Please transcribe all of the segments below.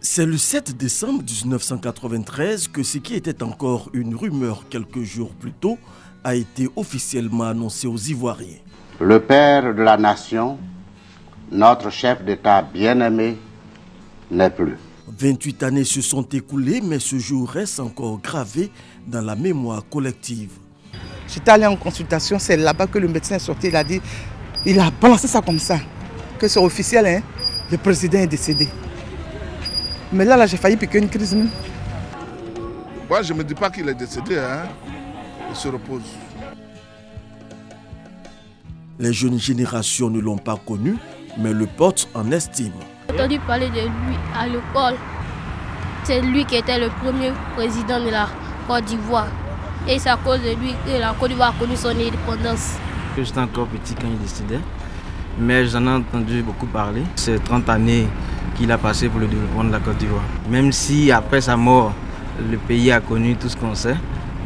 C'est le 7 décembre 1993 que ce qui était encore une rumeur quelques jours plus tôt a été officiellement annoncé aux Ivoiriens. Le père de la nation, notre chef d'État bien-aimé, n'est plus. 28 années se sont écoulées, mais ce jour reste encore gravé dans la mémoire collective. J'étais allé en consultation, c'est là-bas que le médecin est sorti, il a dit, il a balancé ça comme ça, que c'est officiel, hein, le président est décédé. Mais là, j'ai failli piquer une crise. Moi, je ne me dis pas qu'il est décédé, hein. Il se repose. Les jeunes générations ne l'ont pas connu, mais le portent en estime. J'ai entendu parler de lui à l'école. C'est lui qui était le premier président de la Côte d'Ivoire. Et c'est à cause de lui que la Côte d'Ivoire a connu son indépendance. J'étais encore petit quand il décidait, mais j'en ai entendu beaucoup parler. C'est 30 années qu'il a passé pour le développement de la Côte d'Ivoire. Même si après sa mort, le pays a connu tout ce qu'on sait,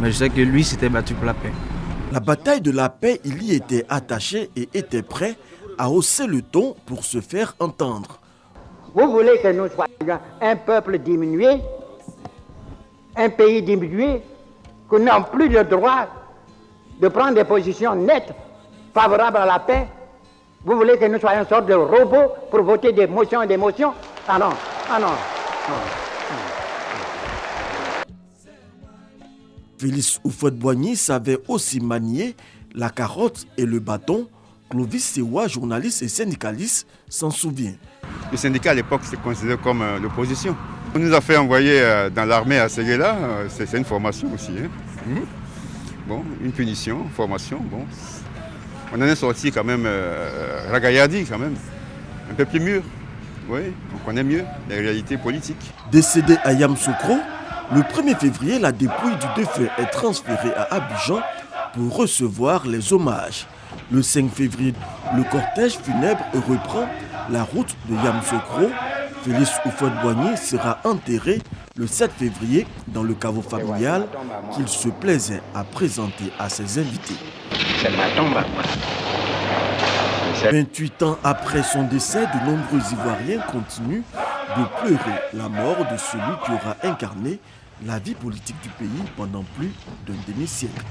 mais je sais que lui s'était battu pour la paix. La bataille de la paix, il y était attaché et était prêt à hausser le ton pour se faire entendre. Vous voulez que nous soyons un peuple diminué, un pays diminué, que nous n'avons plus le droit de prendre des positions nettes favorables à la paix? Vous voulez que nous soyons une sorte de robot pour voter des motions et des motions? Ah non, ah non, non. Félix Houphouët-Boigny savait aussi manier la carotte et le bâton. Clovis Sewa, journaliste et syndicaliste, s'en souvient. Le syndicat à l'époque se considérait comme l'opposition. On nous a fait envoyer dans l'armée à Séguéla, c'est une formation aussi. Hein. Bon, une punition, formation, bon. On en est sorti quand même ragaillardi quand même, un peu plus mûr. Oui, on connaît mieux les réalités politiques. Décédé à Yamoussoukro, le 1er février, la dépouille du défunt est transférée à Abidjan pour recevoir les hommages. Le 5 février, le cortège funèbre reprend la route de Yamoussoukro. Félix Houphouët-Boigny sera enterré le 7 février dans le caveau familial qu'il se plaisait à présenter à ses invités. C'est ma tombe à moi. 28 ans après son décès, de nombreux Ivoiriens continuent de pleurer la mort de celui qui aura incarné la vie politique du pays pendant plus d'un demi-siècle.